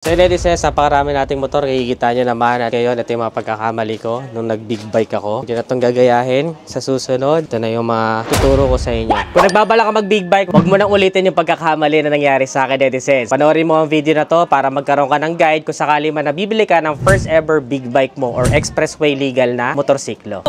So ladies and napakarami nating motor, kikita nyo naman at ngayon ito yung mga pagkakamali ko nung nag-big bike ako. Hindi na itong gagayahin sa susunod. Ito na yung mga tuturo ko sa inyo. Kung nagbabala ka mag-big bike, huwag mo nang ulitin yung pagkakamali na nangyari sa akin, ladies and panoorin mo ang video na to para magkaroon ka ng guide kung sakali man nabibili ka ng first ever big bike mo or expressway legal na motorsiklo.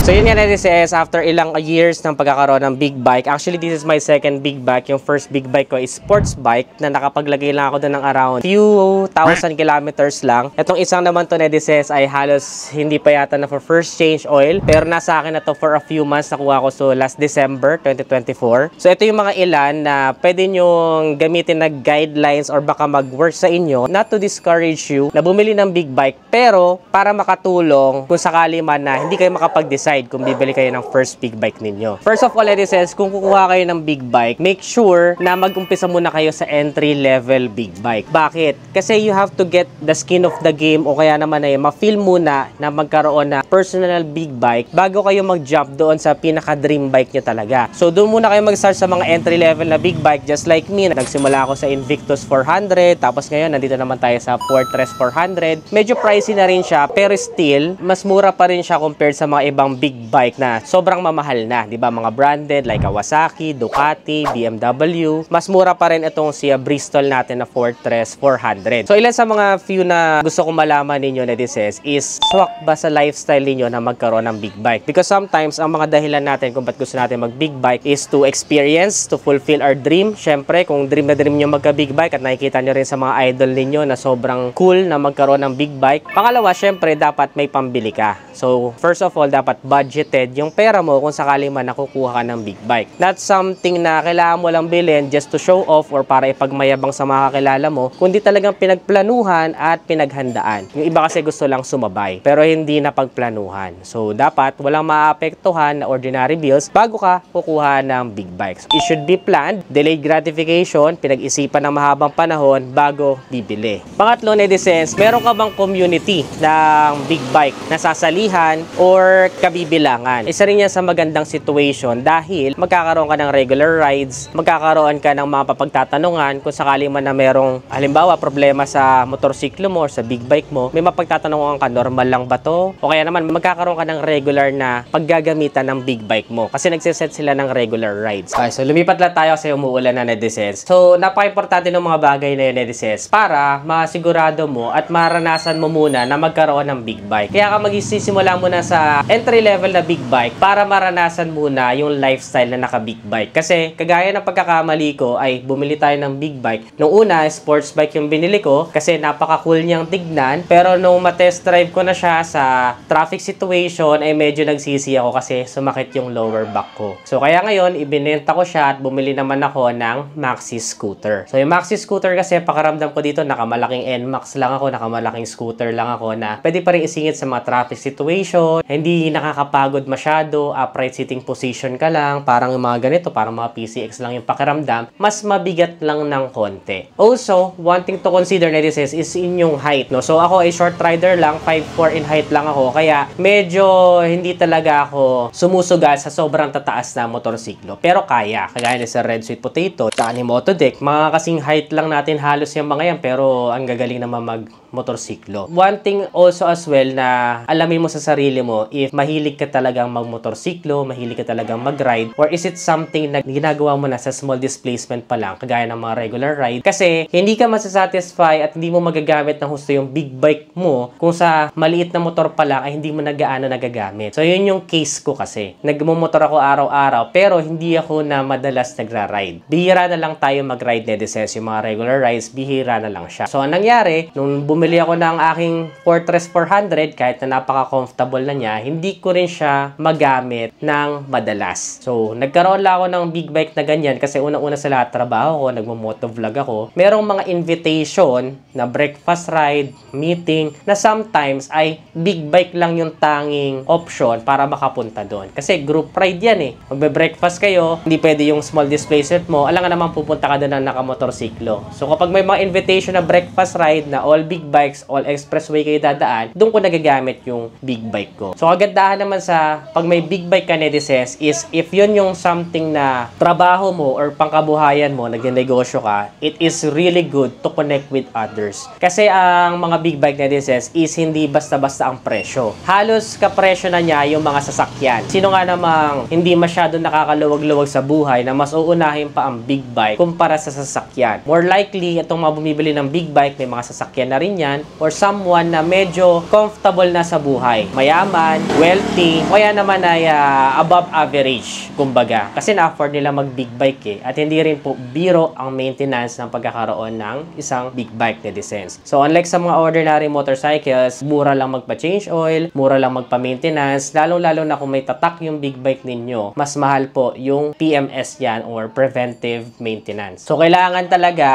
So yun nga ladies, after ilang years ng pagkakaroon ng big bike, actually this is my second big bike. Yung first big bike ko is sports bike na nakapaglagay lang ako doon ng around few thousand kilometers lang. Itong isang naman to ladies ay halos hindi pa yata na for first change oil, pero nasa akin na to for a few months, nakuha ko so last December 2024. So ito yung mga ilan na pwede nyong gamitin na guidelines or baka mag-work sa inyo, not to discourage you na bumili ng big bike, pero para makatulong kung sakali man na hindi kayo makapag-decide kung bibili kayo ng first big bike ninyo. First of all, ladies, kung kukuha kayo ng big bike, make sure na mag-umpisa muna kayo sa entry-level big bike. Bakit? Kasi you have to get the skin of the game o kaya naman ay ma-feel muna na magkaroon na personal big bike bago kayo mag-jump doon sa pinaka-dream bike nyo talaga. So, doon muna kayo mag-start sa mga entry-level na big bike just like me. Nagsimula ako sa Invictus 400, tapos ngayon, nandito naman tayo sa Fortress 400. Medyo pricey na rin siya, pero still, mas mura pa rin siya compared sa mga ibang big bike na sobrang mamahal na, 'di ba? Mga branded like Kawasaki, Ducati, BMW. Mas mura pa rin itong si Bristol natin na Fortress 400. So ilan sa mga few na gusto kong malaman ninyo na this is swak ba sa lifestyle niyo na magkaroon ng big bike? Because sometimes ang mga dahilan natin kung ba't gusto natin mag big bike is to experience, to fulfill our dream. Syempre, kung dream na dream niyo magka big bike at nakikita niyo rin sa mga idol ninyo na sobrang cool na magkaroon ng big bike. Pangalawa, syempre dapat may pambili ka. So first of all, dapat budgeted yung pera mo kung sakaling man nakukuha ka ng big bike. Not something na kailangan mo lang bilhin just to show off or para ipagmayabang sa mga kakilala mo, kundi talagang pinagplanuhan at pinaghandaan. Yung iba kasi gusto lang sumabay, pero hindi na pagplanuhan. So, dapat walang maapektuhan na ordinary bills bago ka kukuha ng big bike. So, it should be planned, delayed gratification, pinag-isipan ng mahabang panahon bago bibili. Pangatlo, netizens, meron ka bang community ng big bike na sasalihan or kabibilangan? Isa rin yan sa magandang situation dahil magkakaroon ka ng regular rides, magkakaroon ka ng mga papagtatanungan kung sakali man na merong halimbawa problema sa motorsiklo mo or sa big bike mo, may mapagtatanungan ka, normal lang ba to? O kaya naman magkakaroon ka ng regular na paggagamitan ng big bike mo kasi nagsiset sila ng regular rides. Okay, so lumipat lang tayo kasi umuulan na netizens. So napaka-importante ng mga bagay na yun netizens para masigurado mo at maranasan mo muna na magkaroon ng big bike. Kaya ka magsisimula muna sa entry level na big bike para maranasan muna yung lifestyle na naka-big bike. Kasi kagaya ng pagkakamali ko ay bumili tayo ng big bike. Nung una, sports bike yung binili ko kasi napaka-cool niyang tignan. Pero nung matest drive ko na siya sa traffic situation ay medyo nagsisi ako kasi sumakit yung lower back ko. So kaya ngayon, ibinenta ko siya at bumili naman ako ng Maxi scooter. So yung Maxi scooter kasi pakaramdam ko dito nakamalaking NMAX lang ako, nakamalaking scooter lang ako na pwede pa rin isingit sa mga traffic situation. Hindi nakakapagod masyado, upright sitting position ka lang, parang yung mga ganito, parang mga PCX lang yung pakiramdam, mas mabigat lang ng konti. Also, one thing to consider netizens is in yung height, no? So ako ay short rider lang, 5'4" in height lang ako, kaya medyo hindi talaga ako sumusugal sa sobrang tataas na motorsiklo. Pero kaya, kagaya ni sa Red Sweet Potato, tsaka ni Motodeck, mga kasing height lang natin halos yung mga yan, pero ang gagaling naman mag motorsiklo. One thing also as well na alamin mo sa sarili mo if mahilig ka talagang magmotorsiklo, mahilig ka talagang mag-ride, or is it something na ginagawa mo na sa small displacement pa lang, kagaya ng mga regular ride. Kasi hindi ka masasatisfy at hindi mo magagamit ng husto yung big bike mo kung sa maliit na motor pa lang ay hindi mo na gaano nagagamit. So yun yung case ko kasi. Nagmumotor ako araw-araw pero hindi ako na madalas nagra-ride. Bihira na lang tayo mag-ride netizens, yung mga regular rides, bihira na lang siya. So anong nangyari, nung bumili ako ng aking Fortress 400, kahit na napaka-comfortable na niya, hindi ko rin siya magamit ng madalas. So, nagkaroon lang ako ng big bike na ganyan kasi unang-una sa lahat, trabaho ko, nagmo-motovlog ako. Merong mga invitation na breakfast ride, meeting, na sometimes ay big bike lang yung tanging option para makapunta doon. Kasi group ride yan eh. Magbe-breakfast kayo, hindi pwede yung small displacement mo, alam nga naman pupunta ka doon na nakamotorsiklo. So, kapag may mga invitation na breakfast ride na all big bikes, all expressway kayo dadaan, doon ko nagagamit yung big bike ko. So, kagandahan naman sa pag may big bike ka, netizens, is if yun yung something na trabaho mo or pangkabuhayan mo, nagnegosyo ka, it is really good to connect with others. Kasi ang mga big bike, netizens, is hindi basta-basta ang presyo. Halos kapresyo na niya yung mga sasakyan. Sino nga namang hindi masyado nakakaluwag-luwag sa buhay na mas uunahin pa ang big bike kumpara sa sasakyan? More likely, itong mga bumibili ng big bike, may mga sasakyan na rin yan, or someone na medyo comfortable na sa buhay. Mayaman, wealthy, kaya naman ay above average, kumbaga. Kasi na-afford nila mag-big bike eh. At hindi rin po biro ang maintenance ng pagkakaroon ng isang big bike, netizens. So, unlike sa mga ordinary motorcycles, mura lang magpa-change oil, mura lang magpa-maintenance, lalong-lalo na kung may tatak yung big bike ninyo, mas mahal po yung PMS yan or preventive maintenance. So, kailangan talaga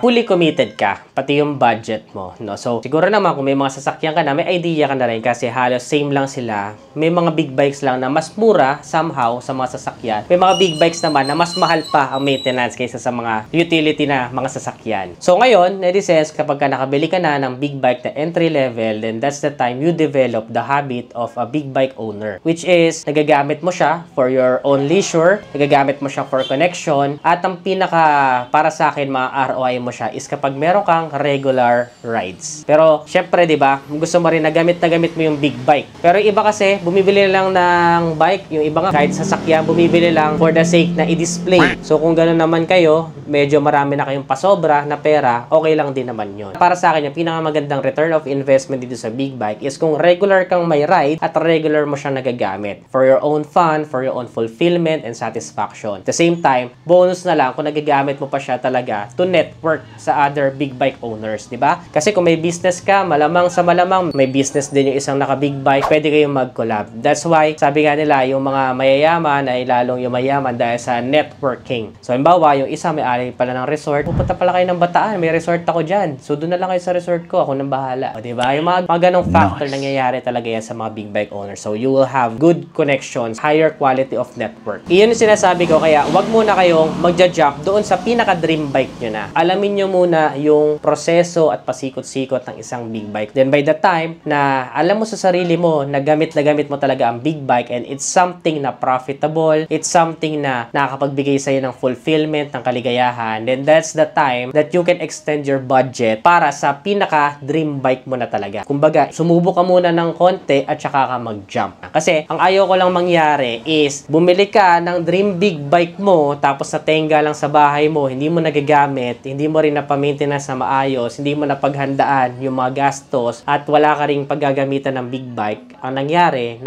fully committed ka, pati yung budget mo, no? So, siguro naman kung may mga sasakyan ka na, may idea ka na rin kasi halos same lang sila. May mga big bikes lang na mas mura somehow sa mga sasakyan. May mga big bikes naman na mas mahal pa ang maintenance kaysa sa mga utility na mga sasakyan. So ngayon, netizens, kapag ka nakabili ka na ng big bike na entry level, then that's the time you develop the habit of a big bike owner, which is nagagamit mo siya for your own leisure, nagagamit mo siya for connection, at ang pinaka para sa akin mga ROI mo siya is kapag meron kang regular rides. Pero syempre, 'di ba? Gusto mo rin na gamit mo yung big bike. Pero yung iba kasi bumibili lang ng bike, yung iba nga kahit sasakyan bumibili lang for the sake na i-display. So kung gano'n naman kayo, medyo marami na kayong pasobra na pera, okay lang din naman yun. Para sa akin, yung pinakamagandang return of investment dito sa big bike is kung regular kang may ride at regular mo siyang nagagamit for your own fun, for your own fulfillment and satisfaction. At the same time, bonus na lang kung nagagamit mo pa siya talaga to network sa other big bike owners, di ba? Kasi kung may business ka, malamang sa malamang may business din yung isang naka-big bike, pwede kayong mag-collab. That's why, sabi nga nila, yung mga mayayaman ay lalong yumayaman dahil sa networking. So, halimbawa, yung isa may-ari pala ng resort, pupunta pala kayo ng Bataan, may resort ako dyan. So, doon na lang kayo sa resort ko, ako nang bahala. O, diba? Yung mga ganong factor nangyayari talaga yan sa mga big bike owners. So, you will have good connections, higher quality of network. Iyon yung sinasabi ko, kaya wag muna kayong magja-jump doon sa pinaka-dream bike nyo na. Alamin nyo muna yung proseso at pasikot-sikot ng isang big bike. Then, by the time na alam mo sa sarili mo na gamit mo talaga ang big bike and it's something na profitable, it's something na nakakapagbigay sa'yo ng fulfillment, ng kaligayahan, then that's the time that you can extend your budget para sa pinaka-dream bike mo na talaga. Kumbaga, sumubo ka muna ng konti at saka ka mag-jump. Kasi, ang ayaw ko lang mangyari is, bumili ka ng dream big bike mo, tapos natenga lang sa bahay mo, hindi mo nagagamit, hindi mo rin na-maintenance na maayos, hindi mo napaghandaan yung mga gastos, at wala ka ring paggagamitan ng big bike. Ang nangyari,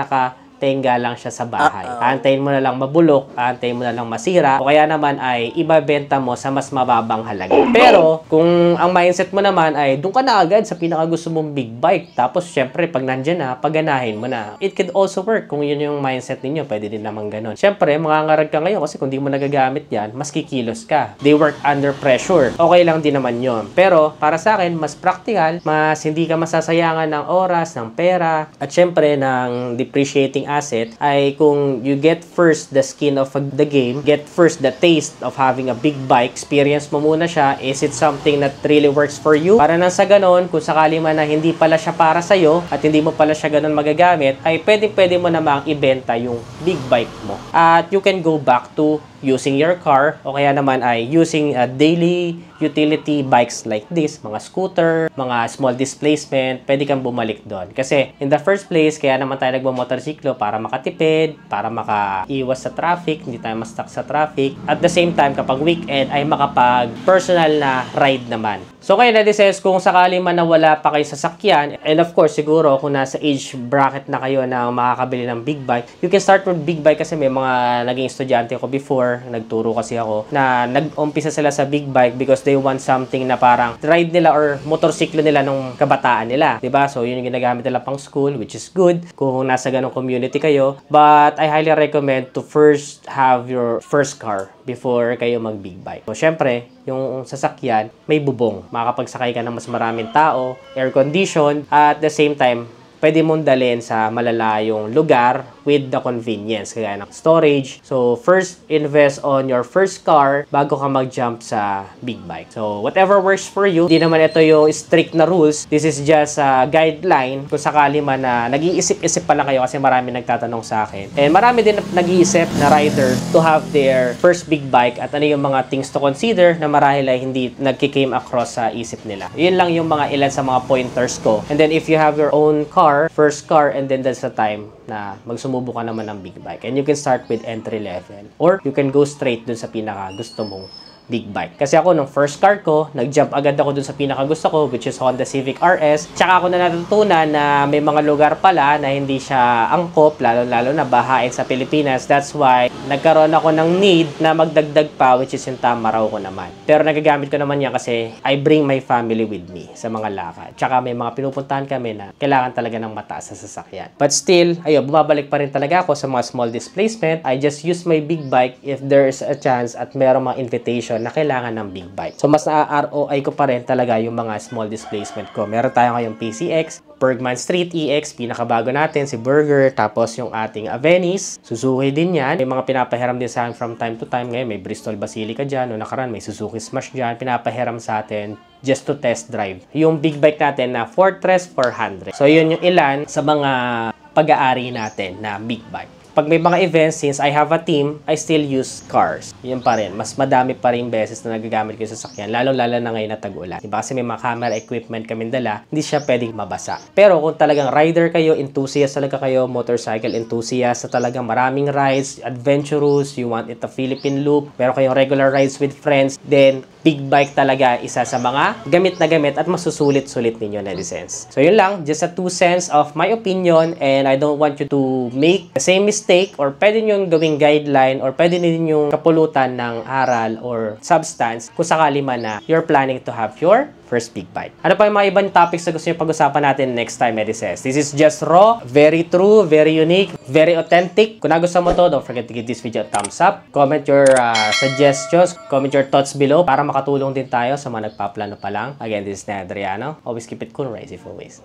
tenga lang siya sa bahay. Aantayin mo na lang mabulok, aantayin mo na lang masira, o kaya naman ay ibabenta mo sa mas mababang halaga. Pero, kung ang mindset mo naman ay doon ka na agad sa pinakagusto mong big bike, tapos syempre, pag nandyan na, paganahin mo na. It could also work kung yun yung mindset ninyo, pwede din naman ganun. Syempre, mangangarag ka ngayon kasi kung di mo nagagamit yan, mas kikilos ka. They work under pressure. Okay lang din naman yun. Pero, para sa akin, mas practical, mas hindi ka masasayangan ng oras, ng pera, at syempre, ng depreciating asset ay kung you get first the skin of the game, get first the taste of having a big bike, experience mo muna siya, is it something that really works for you? Para nang sa ganon, kung sakali man na hindi pala siya para sa'yo at hindi mo pala siya ganon magagamit, ay pwede mo namang ibenta yung big bike mo. At you can go back to using your car o kaya naman ay using daily utility bikes like this, mga scooter, mga small displacement, pwede kang bumalik doon. Kasi in the first place, kaya naman tayo nagmamotorsiklo para makatipid, para makaiwas sa traffic, hindi tayo ma-stuck sa traffic. At the same time, kapag weekend ay makapag personal na ride naman. So kaya netizens, kung sakali man na wala pa kayo sasakyan, and of course siguro kung nasa age bracket na kayo na makakabili ng big bike, you can start with big bike kasi may mga naging estudyante ko before, nagturo kasi ako, na nag-umpisa sila sa big bike because they want something na parang ride nila or motorsiklo nila nung kabataan nila. Diba? So yun yung ginagamit nila pang school, which is good kung nasa ganong community kayo. But I highly recommend to first have your first car before kayo mag-big bike. So syempre, yung sasakyan, may bubong. Makakapagsakay ka ng mas maraming tao, air condition, at the same time, pwede mong dalhin sa malalayong lugar with the convenience, kaya ng storage. So, first, invest on your first car bago ka mag-jump sa big bike. So, whatever works for you. Hindi naman ito yung strict na rules. This is just a guideline kung sakali man na nag-iisip-isip pa lang kayo kasi marami nagtatanong sa akin. And marami din nag-iisip na rider to have their first big bike at ano yung mga things to consider na marahil ay hindi nagki-came across sa isip nila. Yun lang yung mga ilan sa mga pointers ko. And then if you have your own car, first car, and then that's the time na magsumubo ka naman ng big bike. And you can start with entry level. Or you can go straight dun sa pinaka gusto mong big bike. Kasi ako, nung first car ko, nag-jump agad ako dun sa pinakagusto ko, which is Honda Civic RS. Tsaka ako na natutunan na may mga lugar pala na hindi siya angkop, lalo-lalo na bahain sa Pilipinas. That's why, nagkaroon ako ng need na magdagdag pa, which is yung Tamaraw ko naman. Pero nagagamit ko naman yan kasi I bring my family with me sa mga lakad. Tsaka may mga pinupuntahan kami na kailangan talaga ng mataas sa sasakyan. But still, ayun, bumabalik pa rin talaga ako sa mga small displacement. I just use my big bike if there's a chance at merong mga invitation na kailangan ng big bike. So, mas na-ROI ko pa rin talaga yung mga small displacement ko. Meron tayo ngayong PCX, Bergman Street EX, pinakabago natin, si Burger, tapos yung ating Avenis, Suzuki din yan. May mga pinapahiram din sa akin from time to time. Ngayon, may Bristol Basilica dyan, no nakaraan, may Suzuki Smash dyan, pinapahiram sa atin just to test drive. Yung big bike natin na Fortress 400. So, yun yung ilan sa mga pag-aari natin na big bike. Pag may mga events, since I have a team, I still use cars. Yun pa rin. Mas madami pa rin beses na nagagamit ko sa sasakyan. Lalo-lalo na ngayon na tag-ulan. Diba? Kasi may mga camera equipment kami dala, hindi siya pwedeng mabasa. Pero kung talagang rider kayo, enthusiast talaga kayo, motorcycle enthusiast, na talagang maraming rides, adventurous, you want it a Philippine loop, meron kayong regular rides with friends, then big bike talaga isa sa mga gamit na gamit at masusulit-sulit ninyo, netizens. So yun lang, just a 2 cents of my opinion, and I don't want you to make the same mistake, or pwede nyo gawing guideline, or pwede ninyo kapulutan ng aral or substance kung sakali man na you're planning to have your first big bike. Ano pa yung mga ibang topics na gusto nyo pag-usapan natin next time, netizens? This is just raw, very true, very unique, very authentic. Kung nagustuhan mo to, don't forget to give this video a thumbs up. Comment your suggestions, comment your thoughts below para makatulong din tayo sa mga nagpaplano pa lang. Again, this is Adriano. Always keep it cool, rise if always.